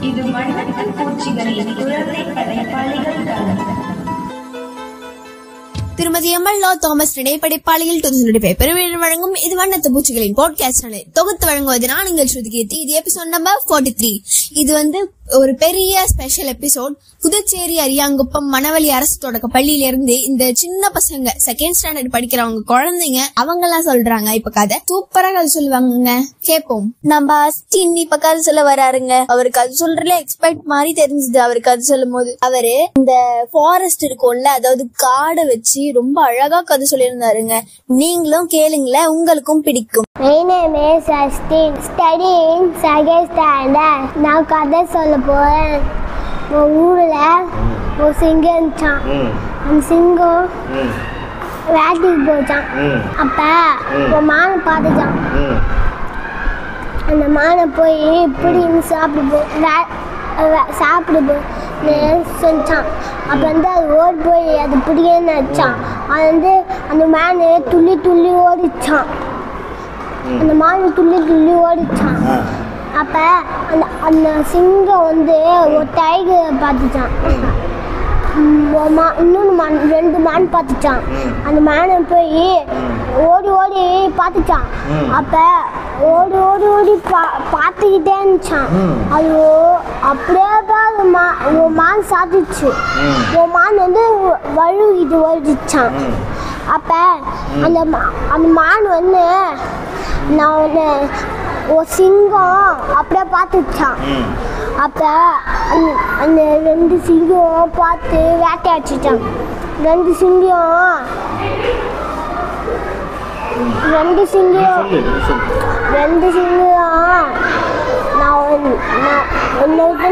இது வண்ணத்து பூச்சிகளின் குழந்தை படைப்பாளிகள் தளம். திருமதி எம்எல்ஏ தாமஸ் படைப்பாளிகள் பெருமையுடன் வழங்கும் இது வண்ணத்து பூச்சிகளின் பாட்காஸ்ட் தொகுத்து வழங்குவது நான் உங்கள் ஸ்ருதிகீர்த்தி. இது எபிசோட் நம்பர் 43. இது ஒரு பெரிய ஸ்பெஷல் எபிசோட். புதுச்சேரி அரியாங்குப்பம் மணவெளி அரசு தொடக்க பள்ளியில இருந்து இந்த சின்ன பசங்க செகண்ட் ஸ்டாண்டர்ட் படிக்கிறவங்க குழந்தைங்க அவங்க எல்லாம் சொல்றாங்க. இப்ப கதை சூப்பரா கதை சொல்லுவாங்க, கேட்போம். நம்ம அஸ்டின் இப்ப கதை சொல்ல வராருங்க. அவரு கதை சொல்றதுல எக்ஸ்பெக்ட் மாதிரி தெரிஞ்சது. அவரு கதை சொல்லும் போது அவரு இந்த ஃபாரஸ்ட் இருக்கும்ல, அதாவது காடை வச்சு ரொம்ப அழகா கதை சொல்லியிருந்தாருங்க. நீங்களும் கேளுங்களேன், உங்களுக்கும் பிடிக்கும். My name is Astin, studying second standard. நான் கதை சொல்ல போறேன். ஒரு ஊர்ல ஒரு சிங்கம் இருந்துச்சான். அந்த சிங்கம் வேட்டைக்கு போச்சான். அப்ப ஒரு மானை பார்த்துச்சான். அந்த மானை போய் இப்படின்னு சாப்பிடு சொன்னான். அப்ப அது ஓடி போய் அது பிடிக்கன்னு நினைச்சான். அது அந்த மானை துள்ளி துள்ளி ஓடிச்சான். அந்த மானை துள்ளி துள்ளி ஓடிச்சான். அப்ப அந்த சிங்கம் ஒரு டைகர் பார்த்துச்சான். இன்னொன்று மான், 2 மான் பார்த்துச்சான். அந்த மானை போய் ஓடி ஓடி பார்த்துச்சான். அப்ப ஓடி ஓடி ஓடி பார்த்துக்கிட்டே இருந்துச்சான். அது அப்படியே ஒரு மான் சாத்திச்சு. ஒரு மான் வழுகிட்டு ஓடிச்சான். அப்ப அந்த மான் நான் ஒரு சிங்கம் அப்படியே பார்த்துச்சான். அப்ப அந்த 2 சிங்கம் பார்த்து வேட்டையாடிச்சான். 2 சிங்கம்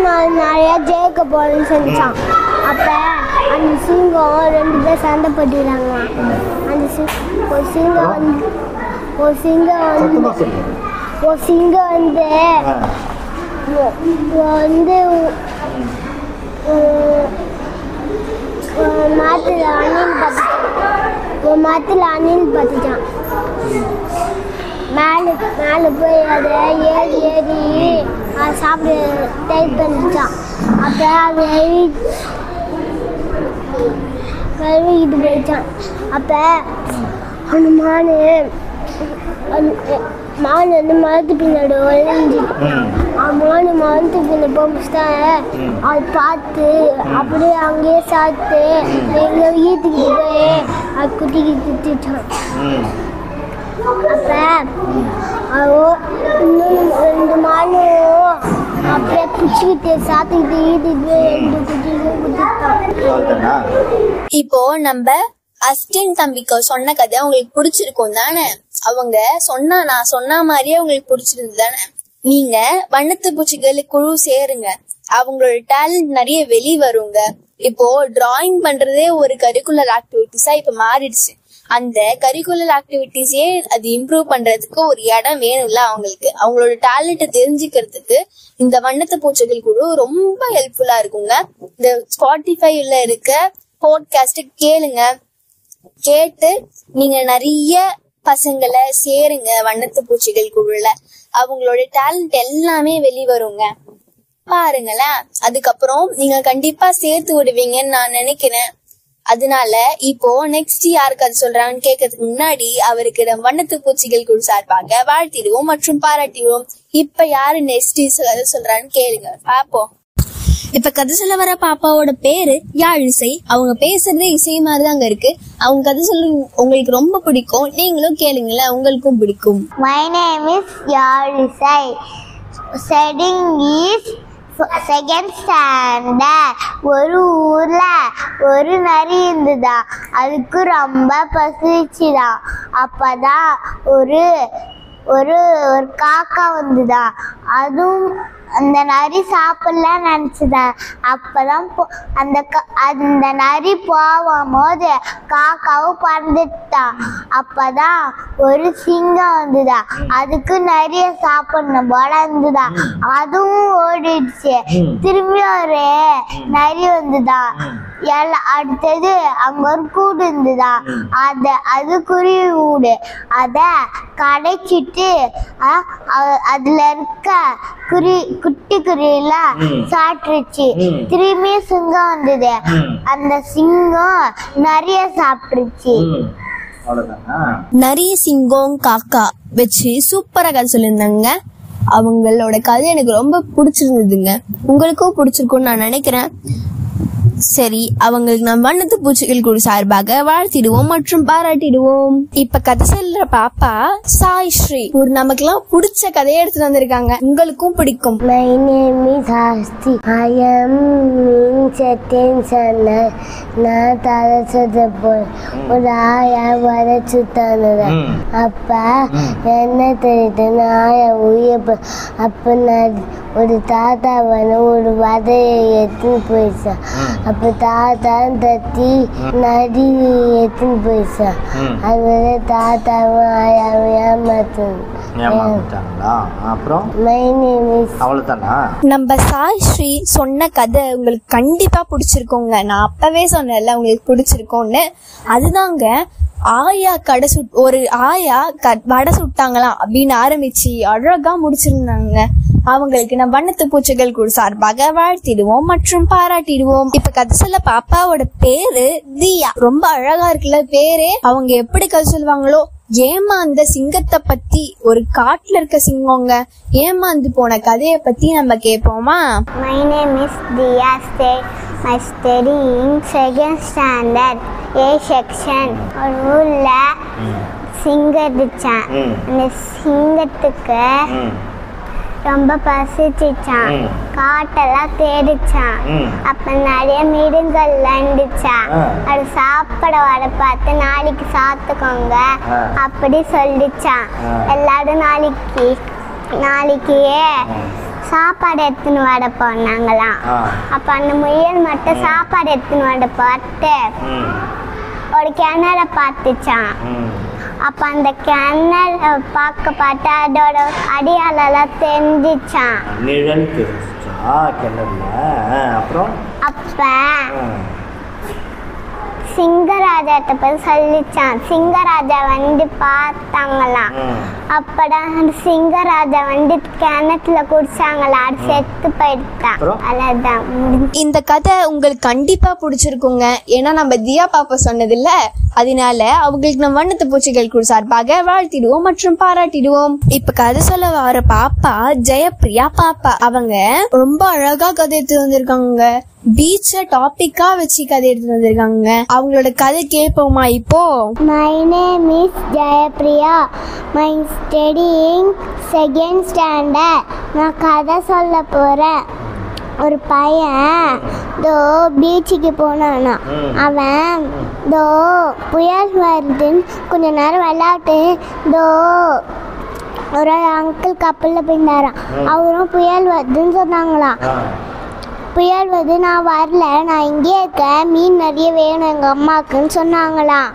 நான் நிறைய ஜெயிக்க போறேன்னு சொல்லிச்சான். அப்ப அந்த சிங்கம் 2 பேர் சண்டை போட்டுக்கிறாங்க. அந்த ஒரு சிங்கம் மரத்தில் அணில் பார்த்துச்சான். மேலே போய் அதை ஏறி சாப்பிட ட்ரை பண்ணிச்சான். அப்போ அது கழுவிக்கிட்டு போயிடுச்சான். அப்போ அந்த மான் மரத்து பின்னாடி ஒழிஞ்சு மரத்து பின்னாடி போச்சுதான். அது பார்த்து அப்படியே அங்கேயே சாப்பிட்டு எங்கே ஈத்துக்கிட்டு போய் அது குட்டிக்கு குத்திச்சான். அப்போ இன்னும் 2 மானும் அப்படியே பிடிச்சிக்கிட்டு சாப்பிட்டுக்கிட்டு ஈத்துக்கிட்டு போய் 2 குட்டிக்கும் குத்திட்டான். இப்போ நம்ம அஸ்டின் தம்பிக்கு சொன்ன கதை உங்களுக்கு பிடிச்சிருக்கும் தானே? அவங்க நான் சொன்ன மாதிரியே உங்களுக்கு பிடிச்சிருந்து தானே? நீங்க வண்ணத்து பூச்சிகள் குழு சேருங்க, அவங்களோட டேலண்ட் நிறைய வெளி வருங்க. இப்போ டிராயிங் பண்றதே ஒரு கரிக்குலர் ஆக்டிவிட்டிஸா இப்ப மாறிடுச்சு. அந்த கரிக்குலர் ஆக்டிவிட்டிஸே அது இம்ப்ரூவ் பண்றதுக்கு ஒரு இடம் வேணும்ல அவங்களுக்கு. அவங்களோட டேலண்ட்டை தெரிஞ்சுக்கிறதுக்கு இந்த வண்ணத்து பூச்சிகள் குழு ரொம்ப ஹெல்ப்ஃபுல்லா இருக்குங்க. இந்த ஸ்பாட்டிஃபைல இருக்க பாட்காஸ்ட் கேளுங்க. கேட்டு நீங்க நிறைய பசங்களை சேருங்க வண்ணத்து பூச்சிகள் குழுல. அவங்களோட டேலண்ட் எல்லாமே வெளிவருங்க, பாருங்களேன். அதுக்கப்புறம் நீங்க கண்டிப்பா சேர்த்து விடுவீங்கன்னு நான் நினைக்கிறேன். அதனால இப்போ நெக்ஸ்ட் யாருக்கு அது சொல்றாங்கன்னு கேட்கறதுக்கு முன்னாடி அவருக்கு வண்ணத்து பூச்சிகள் குழு சார்பாக வாழ்த்திடுவோம் மற்றும் பாராட்டிடுவோம். இப்ப யாரு நெக்ஸ்ட் கதை சொல்றான்னு கேளுங்க, பாப்போம். இப்ப கதை சொல்ல வர பாப்பாவோட பேரு யாழிசை. அவங்க பேசுறதே இசை மாதிரிதாங்க இருக்கு. அவங்க கதை சொல்ல உங்களுக்கு ரொம்ப பிடிக்கும். நீங்களும் கேளுங்களேன், உங்களுக்கும் பிடிக்கும். My name is Yazhisai. Studying is second standard. ஒரு ஊர்ல ஒரு நரி இருந்துதா. அதுக்கு ரொம்ப பசிச்சுதான். அப்பதான் ஒரு ஒரு காக்கா வந்துதா. அதுவும் அந்த நரி சாப்பிடலாம் நினைச்சுதா. அப்பதான் அந்த நரி போகும்போது காக்காவும் பறந்துட்டான். அப்பதான் ஒரு சிங்கம் வந்துதா. அதுக்கு நிறைய சாப்பிடணும் போல இருந்துதா. அதுவும் ஓடிடுச்சு. திரும்பி ஒரு நரி வந்துதா. அடுத்தது அங்க ஒரு கூடு இருந்துதான், அது குருவி கூடு. அத கடைச்சிட்டு அதுல இருக்க குட்டி குருவிலாம் சாப்பிட்டுருச்சு. திரும்பி சிங்கம் வந்தது, அந்த சிங்கம் நிறைய சாப்பிட்டுருச்சு. நிறைய சிங்கம் காக்கா வச்சு சூப்பரா கதை சொல்லியிருந்தாங்க. அவங்களோட கதை எனக்கு ரொம்ப பிடிச்சிருந்ததுங்க. உங்களுக்கும் பிடிச்சிருக்கும்னு நான் நினைக்கிறேன். சரி, அவங்களுக்கு நம்ம வண்ணத்து பூச்சிகள் குழு சார்பாக வாழ்த்திடுவோம் மற்றும் பாராட்டிடுவோம். இப்ப கதை சொல்ற பாப்பா சாய் ஸ்ரீ ஒரு நமக்கெல்லாம் பிடிச்ச கதையை எடுத்துட்டு வந்திருக்காங்க. உங்களுக்கும் பிடிக்கும். My name is Asti. I am in second standard. நான் தலை சுத்த போய் ஒரு ஆயா வர சுத்தானது. அப்ப என்ன தெரியுது, ஆயா உயிர். அப்ப நான் ஒரு தாத்தா வந்து ஒரு வதையை எடுத்துன்னு போயிடுச்சான். அப்ப தாத்தா தத்தி நடி எடுத்துன்னு போயிடுச்சான். அது வந்து தாத்தாவும் ஆயாவும் ஏமாத்தாங்களா? அப்புறம் நம்ம சாய் ஸ்ரீ சொன்ன கதை உங்களுக்கு கண்டிப்பா பிடிச்சிருக்கோங்க. நான் அப்பவே சொன்னேன்ல உங்களுக்கு பிடிச்சிருக்கோன்னு. அதுதாங்க ஆயா ஒரு ஆயா வடை சுட்டாங்களாம் அப்படின்னு ஆரம்பிச்சு அழகா முடிச்சிருந்தாங்க. அவங்களுக்கு நம்ம வண்ணத்து பூச்சிகள் குழு சார்பாக வாழ்த்திடுவோம் மற்றும் பாராட்டிடுவோம். இப்ப கதை சொல்ல பாப்பாவோட பேரு தியா. ரொம்ப அழகா இருக்குல்ல பேரு. அவங்க எப்படி கதை சொல்லுவாங்களோ, ஏமாந்த சிங்கத்தை பத்தி, ஒரு காட்டுல இருக்க சிங்கங்க ஏமாந்து போன கதையை பத்தி நம்ம கேட்போமா? My name is Diya. I study in second standard A section. ஒரு ஊர்ல சிங்கம் இருந்துச்சான். அந்த சிங்கத்துக்கு ரொம்ப பசிச்சுச்சான். காட்டெல்லாம் தேடிச்சான். அப்ப நிறைய மிருகங்கள்லாம் இருந்துச்சான். அது சாப்பிட வர பார்த்து நாளைக்கு சாப்பிட்டுக்கோங்க அப்படி சொல்லிச்சான். எல்லாரும் நாளைக்கு சாப்பாடு எடுத்துன்னு வர போனாங்களாம். அப்ப அந்த முயல் மட்டும் சாப்பாடு எடுத்துன்னு வர பார்த்து ஒரு கிணற பார்த்துச்சான். அப்ப அந்த கிணற பார்த்து அதோட அடியாலெல்லாம் தெரிஞ்சிச்சான். அப்ப சிங்கராஜாட்ட போய் சொல்லிச்சான். சிங்கராஜா வந்து பார்த்தாங்களாம். அப்பதான் அந்த சிங்கராஜா வந்து கிணத்துல குடிச்சாங்களா, அது செத்து போயிட்டான். அதான் இந்த கதை உங்களுக்கு கண்டிப்பா பிடிச்சிருக்குங்க. ஏன்னா நம்ம தியா பாப்பா சொன்னது இல்ல, அதனால அவங்களுக்கு நம்ம வண்ணத்து பூச்சிகள் குழு சார்பாக வாழ்த்திடுவோம் மற்றும் பாராட்டிடுவோம். இப்ப கதை சொல்ல வர பாப்பா ஜெயப்பிரியா பாப்பா. அவங்க ரொம்ப அழகா கதை எடுத்து வந்திருக்காங்க. பீச்ச டாபிக்கா வச்சு கதை எடுத்து வந்திருக்காங்க. அவங்களோட கதை கேட்போமா இப்போ? My name is Jayapriya. My studying second standard. நான் கதை சொல்ல போறேன். ஒரு பையன் பீச்சுக்கு போனானா. அவன் புயல் வருதுன்னு கொஞ்ச நேரம் விளையாட்டு ஒரு அங்கிள் கப்பலில் போயிருந்தாராம். அவரும் புயல் வருதுன்னு சொன்னாங்களாம். புயல் வருது, நான் வரல, நான் இங்கே இருக்கேன், மீன் நிறைய வேணும் எங்கள் அம்மாவுக்குன்னு சொன்னாங்களாம்.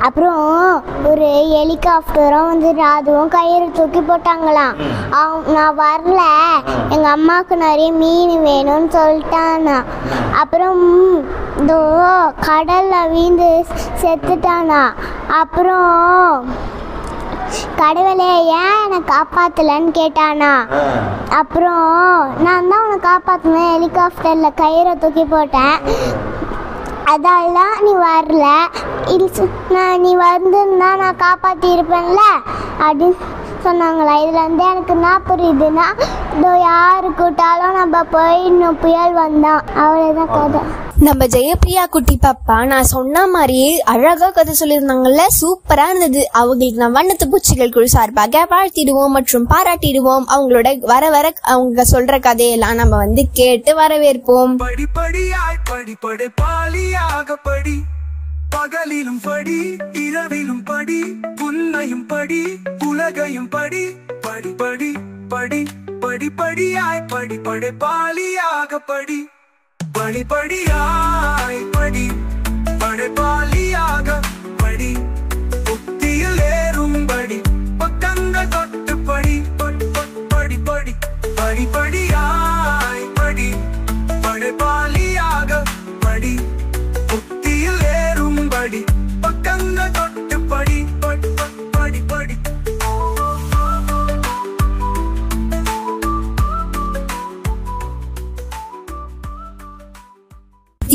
அப்புறம் ஒரு ஹெலிகாப்டரும் வந்து அதுவும் கயிறு தூக்கி போட்டாங்களாம். நான் வரல, எங்கள் அம்மாவுக்கு நிறைய மீன் வேணும்னு சொல்லிட்டானா. அப்புறம் கடலில் வீழ்ந்து செத்துட்டானா. அப்புறம் கடவுளே ஏன் என்னை காப்பாற்றலன்னு கேட்டானா. அப்புறம் நான் தான் உன்னை காப்பாற்றினேன், ஹெலிகாப்டரில் கயிறை தூக்கி போட்டேன், அதெல்லாம் நீ வரல, நீ வந்திருந்தா நான் காப்பாற்றி இருப்பேன்ல அப்படின்னு சொன்னாங்களா. இதுல இருந்து எனக்கு என்ன புரியுதுன்னா, யாரு கூட்டாலும் நம்ம போயிடணும், புயல் வந்தான். அவ்வளவுதான் கதை. நம்ம ஜெயப்பிரியா குட்டி பாப்பா நான் சொன்ன மாதிரியே அழகா கதை சொல்லியிருந்தாங்கல்ல, சூப்பரா இருந்தது. அவங்களுக்கு நான் வண்ணத்து பூச்சிகள் குழு சார்பாக வாழ்த்திடுவோம் மற்றும் பாராட்டிடுவோம். அவங்களோட வர அவங்க சொல்ற கதையெல்லாம் நம்ம வந்து கேட்டு வரவேற்போம். படிப்படியாய் படிப்படை பாலியாக படி, பகலிலும் படி இரவிலும் படி, புன்னையும் படி உலகையும் படி, படிப்படி படி படிப்படியாய் படிப்படை பாலியாக படி, படிப்படியாய் படி படைப்பாளியாக படி, புத்தியில் ஏறும்படி பக்கங்கள் தொட்டு படி, படி படி படிப்படியாய் படி படைப்பாளியாக படி.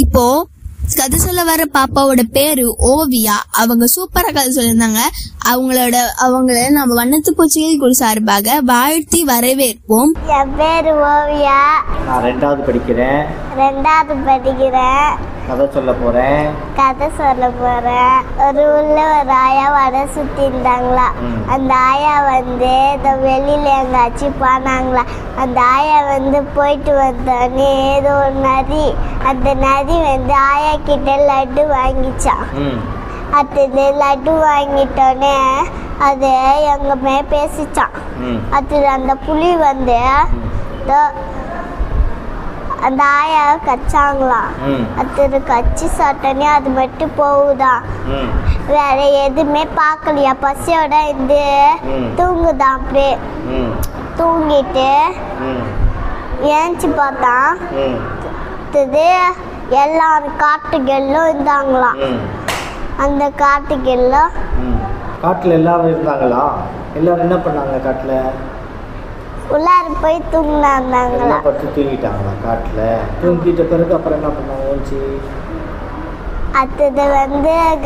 இப்போ கதை சொல்ல வர பாப்பாவோட பேரு ஓவியா. அவங்க சூப்பரா கதை சொல்லியிருந்தாங்க. அவங்கள நம்ம வண்ணத்து பூச்சிகள் குழு சார்பாக வாழ்த்தி வரவேற்போம். என் பேரு ஓவியா. நான் 2வது படிக்கிறேன். கதை சொல்ல போறேன். ஒரு ஊர்ல ஒரு ஆயா வடை சுத்தி இருந்தாங்களா. அந்த ஆயா இந்த வெளியில எங்காச்சும் போனாங்களா. அந்த ஆயா போயிட்டு வந்தோடனே ஏதோ ஒரு நதி, அந்த நதி ஆயா கிட்ட லட்டு வாங்கிச்சான். அடுத்தது லட்டு வாங்கிட்டோன்னே அது எங்கமே பேசிச்சான். அடுத்தது அந்த புலி அந்த ஆயா கச்சாங்களாம். அடுத்தது கச்சி சாப்பிட்டோன்னே அது மட்டும் போகுதான், வேற எதுவுமே பார்க்கலையா. பசியோட தூங்குதான். அப்படியே தூங்கிட்டு ஏஞ்சி பார்த்தான். எல்லாரும் காட்டுகள்லும் இருந்தாங்களாம். அந்த காட்டுல எல்லாரும் இருந்தாங்களா? எல்லாரும் என்ன பண்ணாங்க? காட்டுல உள்ளார போய் தூங்கினாங்களா. தூங்கிட்டாங்களா? காட்டுல தூங்கிட்ட பிறகு அப்புறம் என்ன பண்ணாங்க? அடுத்தது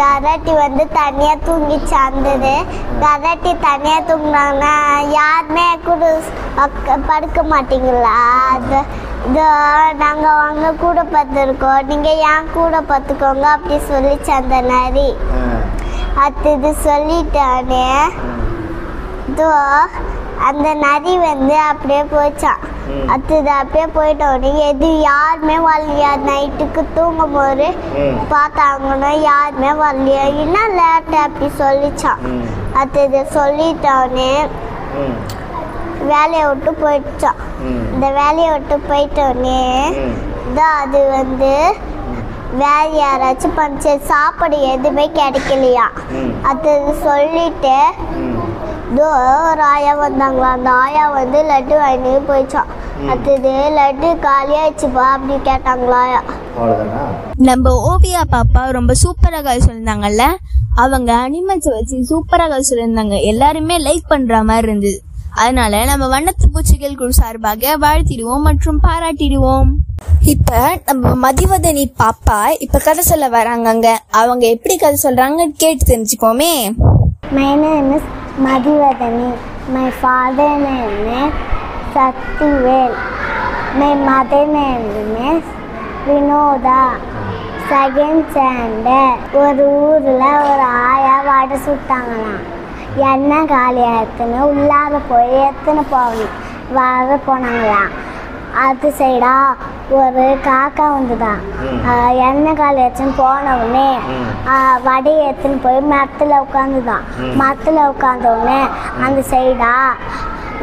கரட்டி தனியா தூங்கிச்சு. அந்தது கரட்டி தனியா தூங்கினாங்கன்னா யாருமே கூட படுக்க மாட்டீங்களா? நாங்க அவங்க கூட பார்த்துருக்கோம், நீங்க ஏன் கூட பார்த்துக்கோங்க அப்படி சொல்லிச்சு அந்த நரி. அடுத்தது சொல்லிட்டானே அந்த நரி அப்படியே போச்சான். அடுத்தது அப்படியே போயிட்டோன்னே யாருமே வரலையா. நைட்டுக்கு தூங்கும் போது பார்த்தாங்கன்னா யாருமே வரலையா. இன்னும் லேட்டு அப்படி சொல்லிச்சான். அடுத்தது சொல்லிட்டோன்னே வேலையை விட்டு போயிடுச்சான். இந்த வேலையை விட்டு போயிட்டோன்னே அது வேற யாராச்சும் பண்ணிச்சு. சாப்பாடு எதுவுமே கிடைக்கலையா. அது சொல்லிட்டு ஒரு ஆயா வந்தாங்களா. அந்த ஆயா லட்டு வாங்கி போயிடுச்சான். அடுத்தது லட்டு காலியாயிடுச்சுப்பா அப்படி கேட்டாங்களா. நம்ம ஓவியா பாப்பா ரொம்ப சூப்பரா கதை சொல்லியிருந்தாங்கல்ல. அவங்க அனிமல்ஸ் வச்சு சூப்பரா கதை சொல்லியிருந்தாங்க. எல்லாருமே லைக் பண்ற மாதிரி இருந்தது. அதனால நம்ம வண்ணத்து பூச்சிகள் குழு சார்பாக வாழ்த்திடுவோம் மற்றும் பாராட்டிடுவோம். இப்ப நம்ம மதிவதனி பாப்பா இப்ப கதை சொல்ல வராங்க. அவங்க எப்படி கதை சொல்றாங்க கேட்டு தெரிஞ்சுப்போமே. My name is Madhivadani. My father name is Saktivel. My mother name is Vinoda. Second standard. ஒரு ஊர்ல ஒரு ஆயா வடை சுட்டாங்களாம். எண்ணெய் காலியாகத்துன்னு உள்ளார போய் எத்தனை போனாங்களாம். அது சைடா ஒரு காக்கா வந்துதான். எண்ணெய் காலியாச்சுன்னு போன உடனே வடையை எடுத்துன்னு போய் மரத்தில் உட்காந்துதான். மரத்தில் உட்காந்த உடனே அந்த சைடா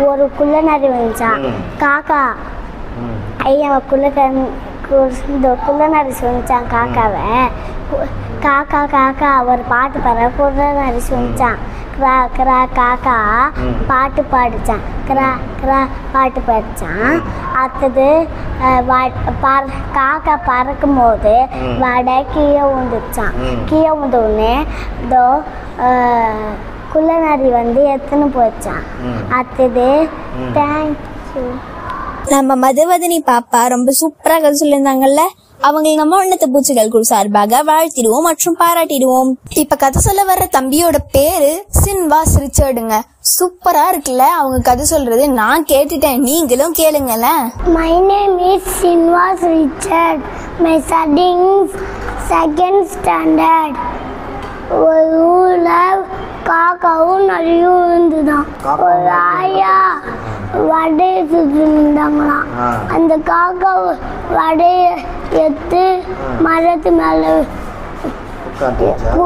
ஒரு குள்ளநரி வந்துச்சான். காக்கா ஐயா குள்ளநரி சொல்லிச்சான் காக்காவை. காக்கா காக்கா ஒரு பாட்டு பாடுற குள்ளநரி சொல்லிச்சான். கிரா கிரா காக்கா பாட்டு பாடிச்சான். கிரா கிரா பாட்டு பாடிச்சான். அடுத்தது காக்கா பறக்கும் போது வடை கீழே விழுந்துச்சான். கீழே விழுந்த உடனே குள்ளநரி எத்தனை போச்சான். அடுத்தது தேங்க்யூ. நம்ம மதுவதனி பாப்பா ரொம்ப சூப்பரா கதை சொல்லியிருந்தாங்கல்ல. அவங்களுக்கு நம்ம வண்ணத்து பூச்சிகள் குழு சார்பாக வாழ்த்திடுவோம் மற்றும் பாராட்டிடுவோம். இப்ப கதை சொல்ல வர்ற தம்பியோட பேரு சின்வாஸ் ரிச்சர்டுங்க. சூப்பரா இருக்குல்ல அவங்க கதை சொல்றது. நான் கேட்டுட்டேன், நீங்களும் கேளுங்கல. My name is Sinvas Richard. My studying second standard. ஒரு ஊர்ல காக்காவும் நரியும் இருந்துதான். ஒரு ஆயா வடையை சுத்திருந்தாங்களாம். அந்த காக்கா வடையை எடுத்து மரத்து மேல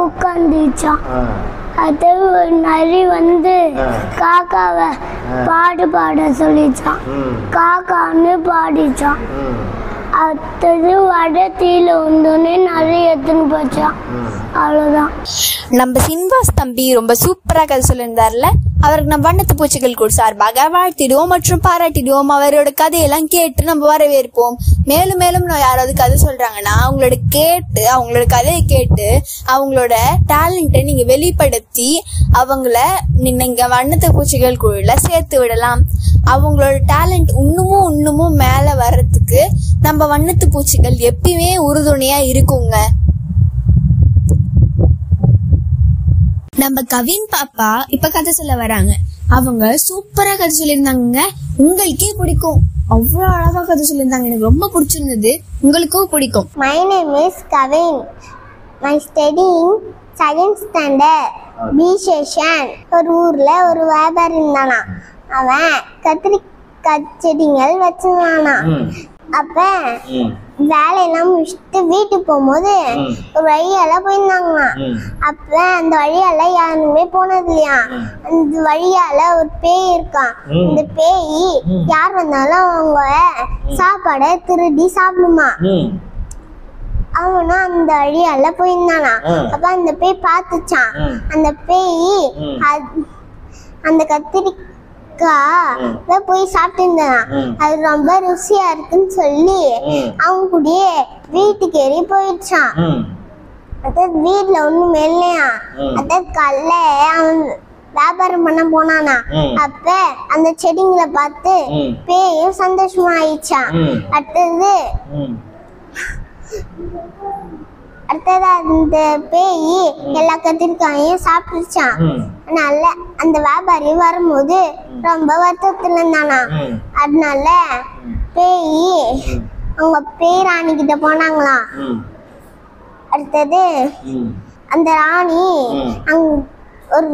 உட்காந்துச்சான். அது ஒரு நரி காக்காவை பாடு பாட சொல்லிச்சான். காக்கான்னு பாடிச்சான். அடுத்தது வடை தீல வந்தோடனே நிறைய எடுத்துன்னு போச்சான். அவ்வளவுதான். நம்ம சின்வாஸ் தம்பி ரொம்ப சூப்பரா கதை சொல்லியிருந்தாருல. அவருக்கு நம்ம வண்ணத்து பூச்சிகள் குழு சார்பாக வாழ்த்திடுவோம் மற்றும் பாராட்டிடுவோம். அவரோட கதையெல்லாம் கேட்டு நம்ம வரவேற்போம். மேலும் மேலும் யாராவது கதை சொல்றாங்கன்னா அவங்களோட கதையை கேட்டு அவங்களோட டேலண்ட்டை நீங்க வெளிப்படுத்தி அவங்கள நீங்க வண்ணத்து பூச்சிகள் குழுல சேர்த்து விடலாம். அவங்களோட டேலண்ட் இன்னமும் மேல வர்றதுக்கு நம்ம வண்ணத்து பூச்சிகள் எப்பயுமே உறுதுணையா இருக்குங்க. நம்ம கவின் பாப்பா இப்ப கதை சொல்ல வராங்க. அவங்க சூப்பரா கதை சொல்லியிருந்தாங்க. உங்களுக்கே பிடிக்கும். அவ்வளவு அழகா கதை சொல்லியிருந்தாங்க. எனக்கு ரொம்ப பிடிச்சிருந்தது. உங்களுக்கும் பிடிக்கும். My name is Kavin. I studying second standard B section. ஒரு ஊர்ல ஒரு வியாபாரி இருந்தானா. அவன் கத்திரிக்காய் செடிகள் வச்சிருந்தானா. அப்ப வேலையெல்லாம் முடிச்சுட்டு வீட்டுக்கு போகும்போது ஒரு வழியால போயிருந்தாங்களா. அப்ப அந்த வழியால யாருமே போனது இல்லையா. அந்த வழியால ஒரு பேய் இருக்கான். இந்த பேய் யார் வந்தாலும் அவங்க சாப்பாடை திருடி சாப்பிடுமா. அவனும் அந்த வழியால போயிருந்தானா. அப்ப அந்த பேய் பார்த்துச்சான். அந்த பேய் அந்த கத்திரிக்காய் போய் சாப்பிட்டு இருந்தான். அது ரொம்ப ருசியா இருக்குன்னு சொல்லி அவங்க கூடயே வீட்டுக்கு ஏறி போயிடுச்சான். அதாவது வீட்டுல ஒண்ணுமே இல்லையா. அதாவது காலைல அவன் வியாபாரம் பண்ண போனானா. அப்ப அந்த செடிங்களை பார்த்து பேயும் சந்தோஷமா ஆயிடுச்சான். அடுத்தது அந்த பேய் எல்லா கத்திரிக்காயும் சாப்பிட்டுச்சான். அதனால அந்த வியாபாரி வரும்போது ரொம்ப வருத்தத்துல இருந்தானா. அதனால பேய் அவங்க பேராணி கிட்ட போனாங்களாம். அடுத்தது அந்த ராணி ஒரு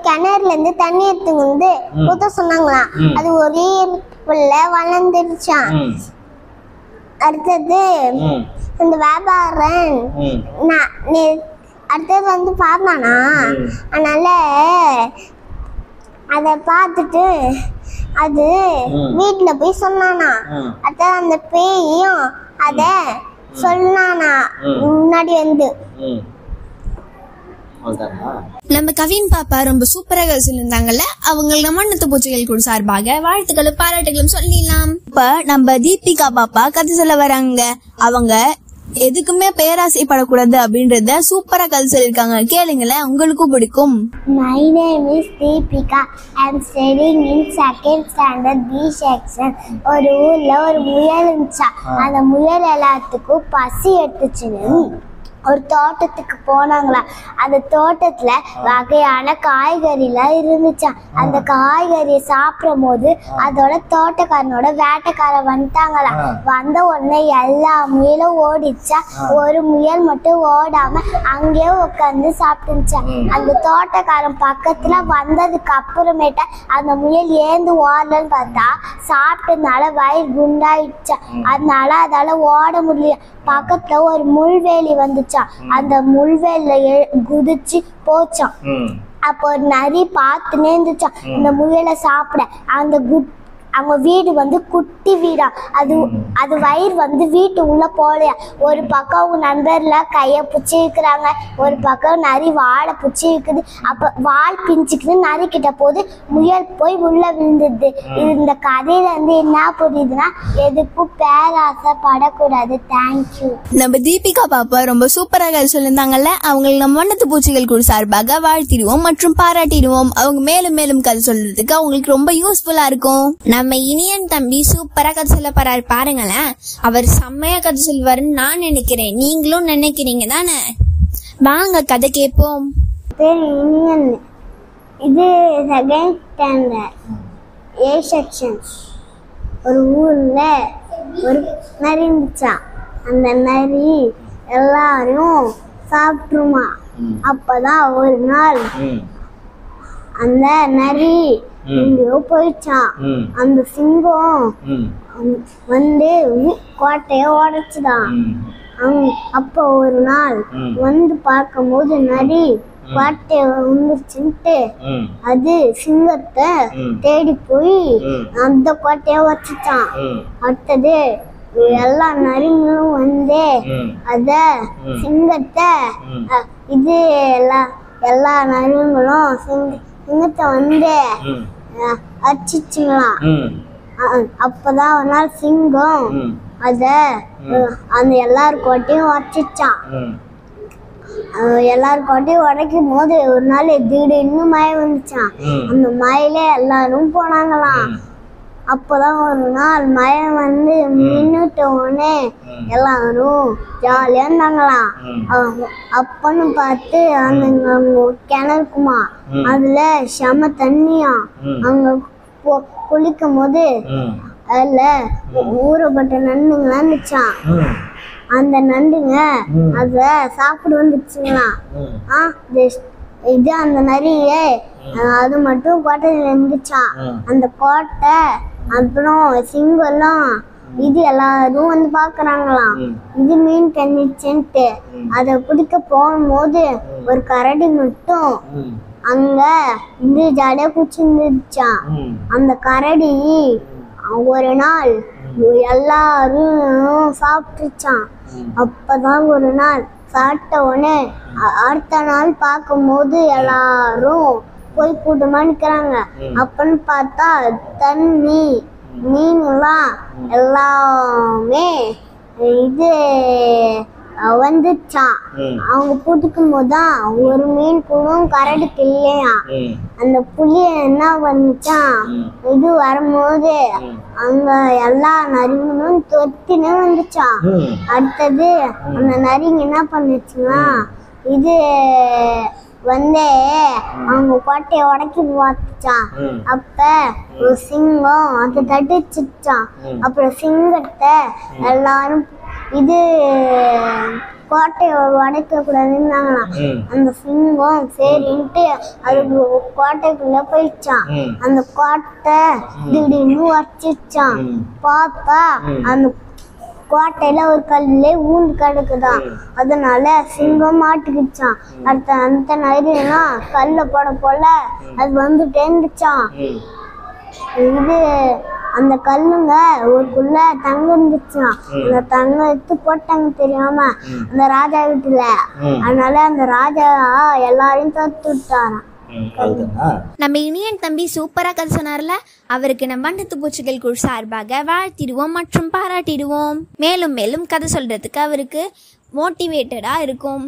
கிணறுல இருந்து தண்ணி எடுத்துங்க வந்து ஊத்த சொன்னாங்களாம். அது ஒரே புள்ள வளர்ந்துருச்சான். அடுத்தது அந்த வியாபாரன் அடுத்தது வந்து பார்த்தானா. அதனால அத பார்த்துட்டு அது வீட்டுல போய் சொன்னானா. அடுத்தது அந்த பேயும் அத சொன்னானா முன்னாடி வந்து. நம்ம கவின் பாப்பா ரொம்ப சூப்பராக சொல்லியிருந்தாங்கல்ல. அவங்களுக்கு நம்ம வண்ணத்து பூச்சிகள் குழு சார்பாக வாழ்த்துக்களும் பாராட்டுகளும் சொல்லிடலாம். இப்ப நம்ம தீபிகா பாப்பா கதை சொல்ல வராங்க. அவங்க எதுக்குமே பேராசைப்படக்கூடாது அப்படின்றத சூப்பரா கதை சொல்லிருக்காங்க. கேளுங்களேன், உங்களுக்கும் பிடிக்கும். My name is Deepika. I am studying in second standard B section. ஒரு ஊர்ல ஒரு முயல் இருந்துச்சா. அந்த முயல் எல்லாத்துக்கும் பசி எடுத்துச்சுன்னு ஒரு தோட்டத்துக்கு போனாங்களா. அந்த தோட்டத்துல வகையான காய்கறிலாம் இருந்துச்சான். அந்த காய்கறியை சாப்பிடும் போது அதோட தோட்டக்காரனோட வேட்டைக்காரன் வந்துட்டாங்களா. வந்த உடனே எல்லா முயலும் ஓடிச்சா. ஒரு முயல் மட்டும் ஓடாம அங்கேயே உட்காந்து சாப்பிட்டுச்சா. அந்த தோட்டக்காரன் பக்கத்துல வந்ததுக்கு அப்புறமேட்டா அந்த முயல் ஏந்து ஓடலன்னு பார்த்தா சாப்பிட்டதுனால வயிறு குண்டாயிடுச்சா. அதனால அதால ஓட முடியல. பக்கத்துல ஒரு முள்வேலி வந்துச்சு. அந்த முள்வேலில குதிச்சு போச்சான். அப்போ ஒரு நரி பார்த்துனே இருந்துச்சான் இந்த முயலை சாப்பிட. அவங்க வீடு வந்து குட்டி வீடா. அது வயிறு வந்து வீட்டு உள்ள போலையா. ஒரு பக்கம் அவங்க நண்பர்ல கைய பிடிச்சி இருக்கிறாங்க. ஒரு பக்கம் நரி வாழை பிடிச்சி இருக்குது. அப்ப வால் பிஞ்சுக்குன்னு நரி கிட்ட போது முயல் போய் உள்ள விழுந்துடுது. இந்த கதையில இருந்து என்ன புரியுதுன்னா எதுக்கும் பேராசைப்படக்கூடாது. தேங்க்யூ. நம்ம தீபிகா பாப்பா ரொம்ப சூப்பராக சொல்லியிருந்தாங்கல்ல. அவங்களுக்கு நம்ம வண்ணத்து பூச்சிகள் குழு சார்பாக வாழ்த்திடுவோம் மற்றும் பாராட்டிடுவோம். அவங்க மேலும் மேலும் கதை சொல்றதுக்கு அவங்களுக்கு ரொம்ப யூஸ்ஃபுல்லா இருக்கும். நம்ம இனியன் தம்பி சூப்பரா கதை சொல்ல போறாரு பாருங்களேன். அவர் செம்மையா கதை சொல்வாருன்னு நான் நினைக்கிறேன். நீங்களும் நினைக்கிறீங்க தானே? வாங்க கதை கேட்போம். இது செகண்ட் ஸ்டாண்டர்ட் A செக்ஷன். ஒரு ஊர்ல ஒரு நரி இருந்துச்சா. அந்த நரி எல்லாரும் சாப்பிட்டுருமா. அப்பதான் ஒரு நாள் அந்த நரி எங்கேயோ போயிடுச்சான். அந்த சிங்கம் வந்து கோட்டைய உடைச்சுதான். அப்போ ஒரு நாள் வந்து பார்க்கும்போது நரி கோட்டைய வந்துருச்சுன்ட்டு அது சிங்கத்தை தேடி போய் அந்த கோட்டைய வச்சுட்டான். அடுத்தது எல்லா நரிங்களும் வந்து அத சிங்கத்தை எல்லா நரிங்களும் சிங்கத்தை வந்து அடிச்சிச்சுங்களாம். அப்பதான் ஒரு நாள் சிங்கம் அத அந்த எல்லாருக்கோட்டையும் உடச்சிச்சான். எல்லாருக்கோட்டையும் உடைக்கும் போது ஒரு நாள் திடீர்னு மழை வந்துச்சான். அந்த மழையில எல்லாரும் போனாங்களாம். அப்பதான் ஒரு நாள் மழை வந்து மின்னுட்ட உடனே எல்லாரும் ஜாலியா இருந்தாங்களாம். அப்பன்னு பார்த்து அந்த கிணறுக்குமா அதுல செம தண்ணியா. அங்க குளிக்கும் போது அதுல ஊறப்பட்ட நண்டுங்களா இருந்துச்சான். அந்த நண்டுங்க அத சாப்பிட வந்துச்சுங்களாம். இது அந்த நரிய அது மட்டும் கோட்டையில இருந்துச்சான். அந்த கோட்டை அப்புறம் சிங்கெல்லாம் இது எல்லாரும் வந்து பாக்குறாங்களாம். இது மீன் கண்ணிச்சுன்ட்டு அத பிடிக்க போகும்போது ஒரு கரடி மட்டும் அங்க இது ஜாலியா குச்சிருந்துச்சான். அந்த கரடி ஒரு நாள் எல்லாரும் சாப்பிட்டுச்சான். அப்பதான் ஒரு நாள் சாப்பிட்ட உடனே அடுத்த நாள் பார்க்கும்போது எல்லாரும் போய் கூட்டமா நிக்கிறாங்க. அப்பன்னு பார்த்தா தண்ணி மீன்லாம் எல்லாமே இது வந்துச்சான். அவங்க புடிக்கும் போதுதான் ஒரு மீன் கூட கரடிக்கு இல்லையா. அந்த புளிய என்ன பண்ணுச்சான், இது வரும்போது அங்க எல்லா நரிங்களும் தொத்தினே வந்துச்சான். அடுத்தது அந்த நரிங்க என்ன பண்ணுச்சுன்னா இது வந்து அவங்க கோட்டையை உடைக்கி பார்த்துச்சான். அப்ப ஒரு சிங்கம் அதை தட்டிச்சுச்சான். அப்புறம் சிங்கத்தை எல்லாரும் இது கோட்டையை உடைக்க கூடாதுன்னாங்களாம். அந்த சிங்கம் சரின்ட்டு அது கோட்டைக்குள்ள போயிடுச்சான். அந்த கோட்டை திடீர்னு உடைச்சிச்சான். பார்த்தா அந்த கோட்டையில ஒரு கல்லே ஊந்து கிடக்குதான். அதனால சிங்கம் மாட்டுக்குச்சான். அடுத்த அந்த நரினா கல்ல போட போல அது வந்துட்டே இருந்துச்சான். இது அந்த கல்லுங்க ஒருக்குள்ள தங்க இருந்துச்சான். அந்த தங்க எடுத்து போட்டாங்க தெரியாம அந்த ராஜா வீட்டுல. அதனால அந்த ராஜா எல்லாரையும் தோத்து விட்டாராம். நம்ம இனியன் தம்பி சூப்பரா கதை சொன்னார்ல, அவருக்கு நம்ம வண்ணத்து பூச்சிகள் குழு சார்பாக வாழ்த்திடுவோம் மற்றும் பாராட்டிடுவோம். மேலும் மேலும் கதை சொல்றதுக்கு அவருக்கு மோட்டிவேட்டடா இருக்கும்.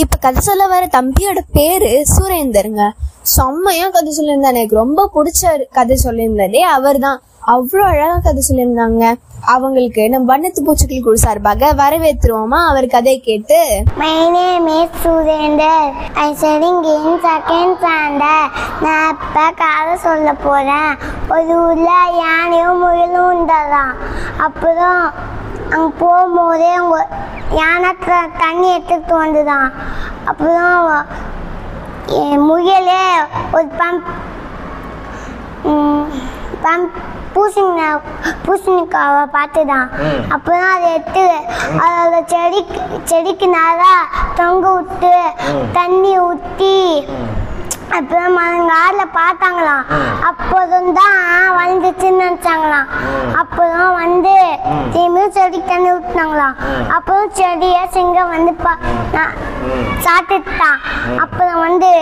இப்ப கதை சொல்ல வர தம்பியோட பேரு சுரேந்தருங்க. செம்மையா கதை சொல்லியிருந்தாரு. எனக்கு ரொம்ப பிடிச்ச கதை சொல்லியிருந்ததே அவர் தான். அவ்வளோ அழகா கதை சொல்லியிருந்தாங்க. அவங்களுக்கு நம்ம வண்ணத்து பூச்சிகள் குழு சார்பாக வரவேற்றுவோமா அவர் கதையை கேட்டு. My name is Surender. I'm studying in second standard. நான் இப்ப கதை சொல்ல போறேன். ஒரு ஊர்ல யானையும் முயலும் உண்டதான். அப்பதான் அங்க போகும்போதே யானை தண்ணி எடுத்துட்டு வந்துதான். அப்பதான் முயலே ஒரு பூசணிக்காவை பார்த்துதான். அப்பதான் அதை எடுத்து அதோட செடிக்கு நேரா தொங்க விட்டு தண்ணி ஊற்றி அப்புறம் அவங்க ஆறுல பார்த்தாங்களாம். அப்போதும் தான் வந்துச்சுன்னு நினைச்சாங்களாம். அப்போதான் வந்து திரும்பியும் செடிக்கு தண்ணி ஊற்றினாங்களாம். அப்போதும் செடியை சிங்கம் வந்து சாப்பிட்டுட்டான். அப்போதான் வந்து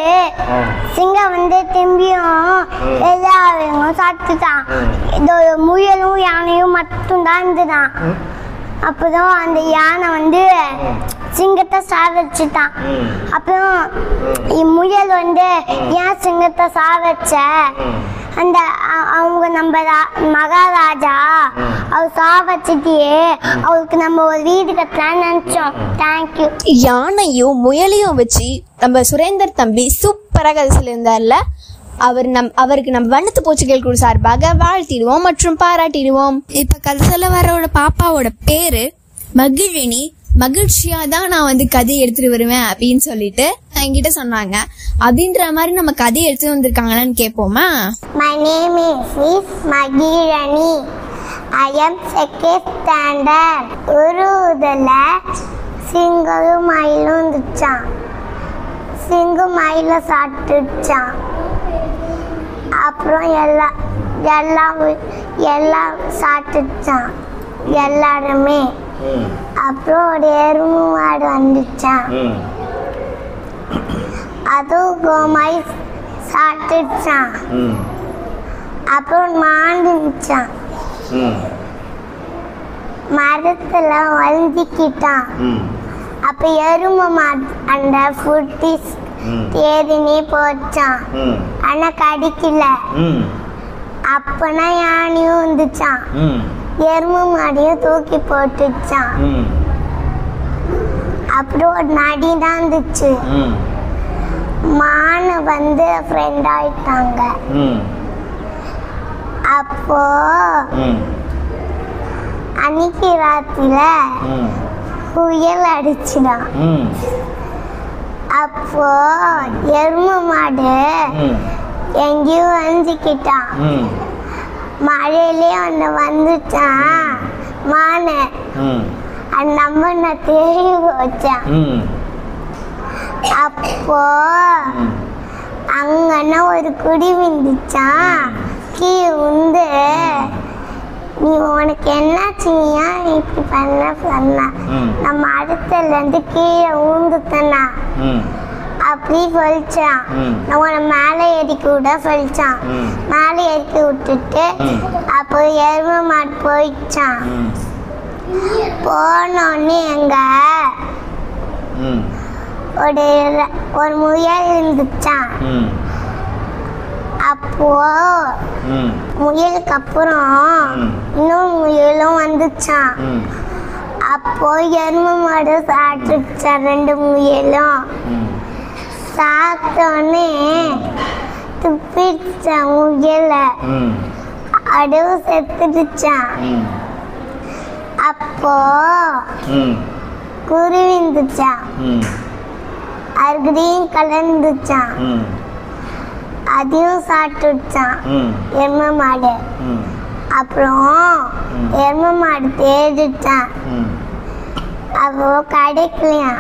சிங்கம் வந்து திரும்பியும் எல்லாரும் சாப்பிட்டுட்டான். இதோட முயலும் யானையும் மட்டும்தான் இருந்துதான். அப்போதான் அந்த யானை வந்து சிங்கத்தை சாவடிச்சுட்டான். அப்புறம் முயல் வந்து ஏன் சிங்கத்தை சாவடிச்ச அந்த அவங்க நம்ம மகாராஜா அவர் சாவடிச்சிட்டியே, அவருக்கு நம்ம ஒரு வீடு கட்டலான்னு நினைச்சோம். தேங்க்யூ. யானையும் முயலையும் வச்சு நம்ம சுரேந்தர் தம்பி சூப்பராக கதை சொல்லியிருந்தார்ல, அவருக்கு நம்ம வண்ணத்து பூச்சிகள் குழு சார்பாக வாழ்த்திடுவோம் மற்றும் பாராட்டிடுவோம். இப்ப கதை சொல்ல வரவோட பாப்பாவோட பேரு மகிழினி. மகிழ்ச்சியா தான் நான் வந்து கதை எடுத்துட்டு வருவேன் அப்படின்னு சொல்லிட்டு என்கிட்ட சொன்னாங்க. அப்படின்ற மாதிரி நம்ம கதை எடுத்துட்டு வந்திருக்காங்களான்னு கேட்போமா? My name is Magizhini. I am second standard. ஒரு ஊர்ல சிங்கம் மயிலும் இருந்துச்சான். சிங்கம் மயில சாப்பிட்டுச்சான். அப்புறம் எல்லாம் சாப்பிட்டுச்சான் எல்லாருமே. அப்புறம் ஒரு எருமை மாடு வந்துச்சான். அதுவும் மயில் சாப்பிட்டுச்சான். ம் அப்புறம் மாண்டுச்சான். ம் மரத்துல வழுந்திக்கிட்டான். ம் அப்ப எருமை அந்த ஃபுட்டிஸ் ம் தேடினே போச்சான். ம் ஆனா கிடைக்கல. ம் அப்பனா யானையும் வந்துச்சான். ம் எருமை மாடியும் தூக்கி போட்டுச்சான். ம் அப்புறம் ஒரு நடி தான் இருந்துச்சு. ம் மானு வந்து ஃப்ரெண்ட் ஆயிட்டாங்க. ம் அப்போ ம் அன்னைக்கு ராத்திரில ம் புயல் அடிச்சுதான். ம் அப்போ எருமை மாடு ம் எங்கேயும் வஞ்சிக்கிட்டான். ம் மழையிலே ஒன்று வந்துட்டான் மானை. ம் அந்த நம்ம தேடி வச்சான். ம் அப்போ அங்கன்னா ஒரு குடி விந்துச்சான். கீழே வந்து நீ உனக்கு என்னாச்சுயா இப்படி பண்ண நம்ம அடுத்தலேருந்து கீழே ஊந்துத்தனா அப்படி சொல்லிச்சான். நான் உன மேலே ஏறிக்கி விட சொல்லிச்சான். மேலே ஏறிக்கி விட்டுட்டு அப்போ எருமை மாடு போயிடுச்சான். போனோடனே எங்க ஒரு முயல் இருந்துச்சான். அப்போ முயலுக்கு அப்புறம் இன்னும் முயலும் வந்துச்சான். அப்போ எருமை மாடு சாப்பிட்டுச்சான். 2 முயலும் சாப்பிட்டோடனே துப்பிடுச்சான் முயல. அடுவு செத்துடுச்சான். அப்போ குருவி இருந்துச்சான். அது கிரீன் கலர் இருந்துச்சான். அதையும் சாப்பிட்டுச்சான் எருமை மாடு. அப்புறம் எருமை மாடு தேடிச்சான். அப்போ கிடைக்கலையா.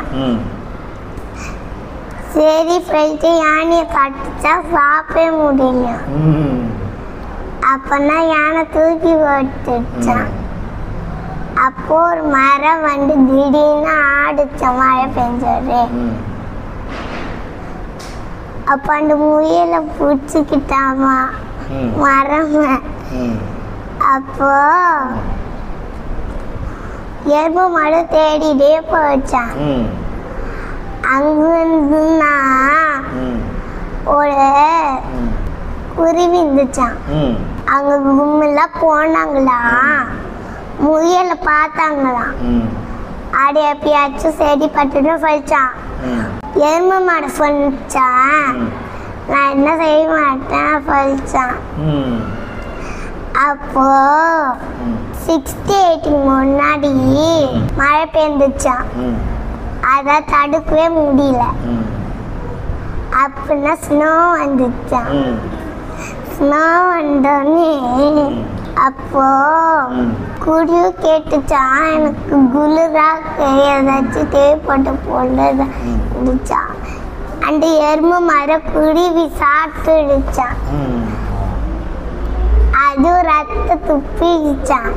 சரி போயிட்டு யானையை கட்டிச்சா சாப்பிட முடியல. அப்பனா யானை தூக்கி போட்டுச்சான். அப்போ ஒரு மரம் வந்து திடீர்னு ஆடுச்சான் மழை பெஞ்சோடு. அப்போ அந்த முயலை பிடிச்சிக்கிட்டாமா மரம். அப்போ எருமை மாடு தேடிட்டே போச்சான். அங்கிருந்துன்னா ஒரு குருவி இருந்துச்சான். அங்க கும்பெல்லாம் போனாங்களாம். முயலை பார்த்தாங்களாம். ஆடி எப்பயாச்சும் செடி பட்டுன்னு சொல்லிச்சான். எருமை மாடு சொல்லிச்சான் நான் என்ன செய்ய மாட்டேன் சொல்லிச்சான். அப்போ 68 முன்னாடி மழை பெய்ந்துச்சான். அதை தடுக்கவே முடியல. அப்படின்னா ஸ்னோ வந்துச்சான். ஸ்னோ வந்தோடனே அப்போ குருவியும் கேட்டுச்சான் எனக்கு குளிரா ஏதாச்சும் தேவைப்பட்ட பொருள் இருந்துச்சான். அந்த எருமை மரம் குருவி சாப்பிட்டுடுச்சான். அது ரத்த துப்பிடுச்சான்.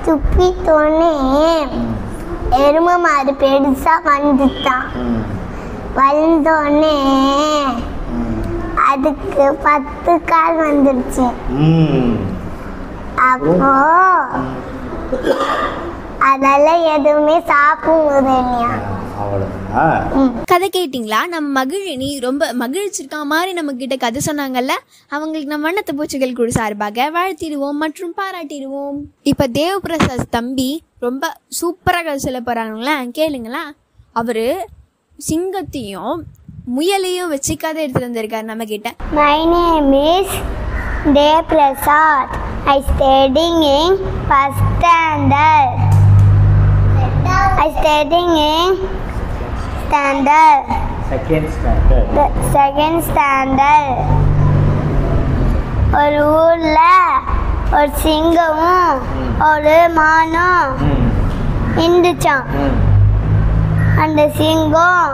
துப்பிட்டோன்னே எருமை மாடு பெருசா வந்துட்டான். வந்தோடனே அதுக்கு 10 கால் வந்துருச்சு. அப்போ அதெல்லாம் எதுவுமே சாப்பிடுங்க. கதை கேட்டிங்களா? நம்ம மகிழினி ரொம்ப மகிழ்ச்சிருக்கா மாதிரி நம்ம கிட்ட கதை சொன்னாங்கல்ல. அவங்களுக்கு நம்ம வண்ணத்து பூச்சிகள் குழு சார்பாக வாழ்த்திடுவோம் மற்றும் பாராட்டிடுவோம். இப்ப தேவபிரசாத் தம்பி ரொம்ப சூப்பரா கதை சொல்ல போறாங்களா, கேளுங்களா. அவரு சிங்கத்தையும் முயலையும் வச்சு கதை எடுத்துட்டு வந்திருக்காரு நம்ம கிட்ட. My name is Devaprasad. I studying in first standard. I studying in standard. Second standard. ஒரு ஊர்ல ஒரு சிங்கமும் ஒரு மானும் இருந்துச்சான். அந்த சிங்கம்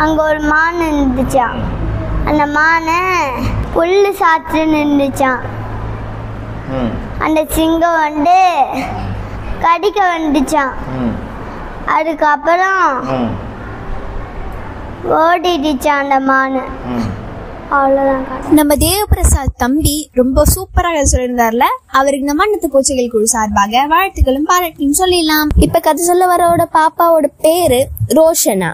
அங்க ஒரு மான் இருந்துச்சான். அந்த மானை புல்லு சாத்து நின்றுச்சான். அந்த சிங்கம் வந்து கடிக்க வந்துச்சான். அதுக்கப்புறம் ஓடிடுச்சான் அந்த மானு. அவ்வளோதான் கதை. நம்ம தேவபிரசாத் தம்பி ரொம்ப சூப்பராக சொல்லியிருந்தார்ல, அவருக்கு நம்ம வண்ணத்து பூச்சிகள் குழு சார்பாக வாழ்த்துக்களும் பாராட்டியும் சொல்லிடலாம். இப்ப கதை சொல்ல வரவோட பாப்பாவோட பேரு ரோஷனா.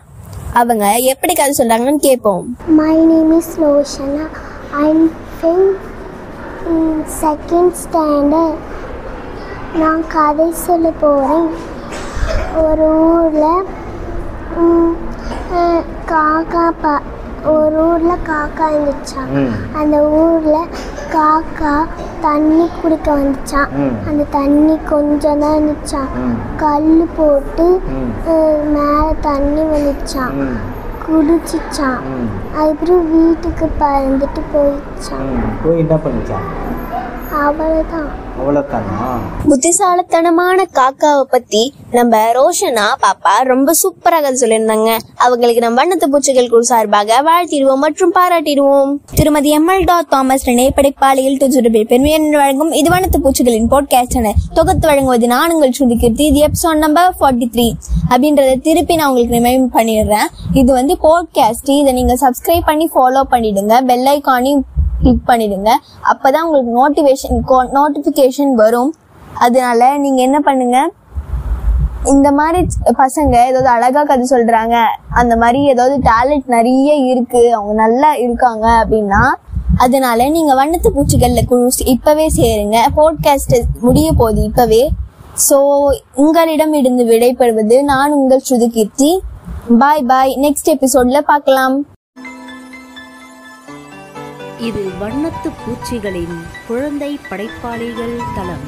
அவங்க எப்படி கதை சொல்றாங்கன்னு கேட்போம். My name is Roshana. I'm in second standard. நான் கதை சொல்ல போகிறேன். ஒரு ஊரில் காக்கா இருந்துச்சான். அந்த ஊரில் காக்கா தண்ணி குடிக்க வந்துச்சான். அந்த தண்ணி கொஞ்சம் தான் இருந்துச்சான். கல் போட்டு மேலே தண்ணி வந்துச்சான். குடிச்சிச்சான். அதுக்கப்புறம் வீட்டுக்கு பறந்துட்டு போயிடுச்சான். போய் என்ன பண்ணிச்சான்? அவ்வளோதான். அவ்வளோதானா? புத்திசாலித்தனமான காக்காவை பத்தி நம்ம ரோஷனா பாப்பா ரொம்ப சூப்பராக சொல்லியிருந்தாங்க. அவங்களுக்கு நம்ம வண்ணத்து பூச்சிகள் குழு சார்பாக வாழ்த்திடுவோம் மற்றும் பாராட்டிடுவோம். திருமதி எம்எல் தாமஸ் ரெனே படைப்பாளிகள் பெருமையுடன் வழங்கும் இது வண்ணத்து பூச்சிகளின் பாட்காஸ்ட் தொகுத்து வழங்குவது நான் உங்கள் சுதிகீர்த்தி. இது எபிசோட் நம்பர் 43 அப்படின்றத திருப்பி நான் உங்களுக்கு ரிமைண்ட் பண்ணிடுறேன். இது வந்து பாட்காஸ்ட். இதை நீங்க சப்ஸ்கிரைப் பண்ணி ஃபாலோ பண்ணிடுங்க. பெல் ஐக்கானையும் கிளிக் பண்ணிடுங்க. அப்பதான் உங்களுக்கு நோட்டிபிகேஷன் வரும். அதனால நீங்க என்ன பண்ணுங்க, இந்த மாதிரி பசங்க ஏதாவது அழகா கதை சொல்றாங்க, அந்த மாதிரி ஏதாவது டேலண்ட் நிறைய இருக்கு, அவங்க நல்லா இருக்காங்க அப்படின்னா அதனால நீங்க வண்ணத்து பூச்சிகள்ல குழு இப்பவே சேருங்க. பாட்காஸ்ட் முடிய போகுது இப்பவே. சோ உங்களிடம் இருந்து விடைபெறுவது நான் உங்கள் சுதிகீர்த்தி. பாய் பாய். நெக்ஸ்ட் எபிசோட்ல பார்க்கலாம். இது வண்ணத்து பூச்சிகளின் குழந்தை படைப்பாளிகள் தளம்.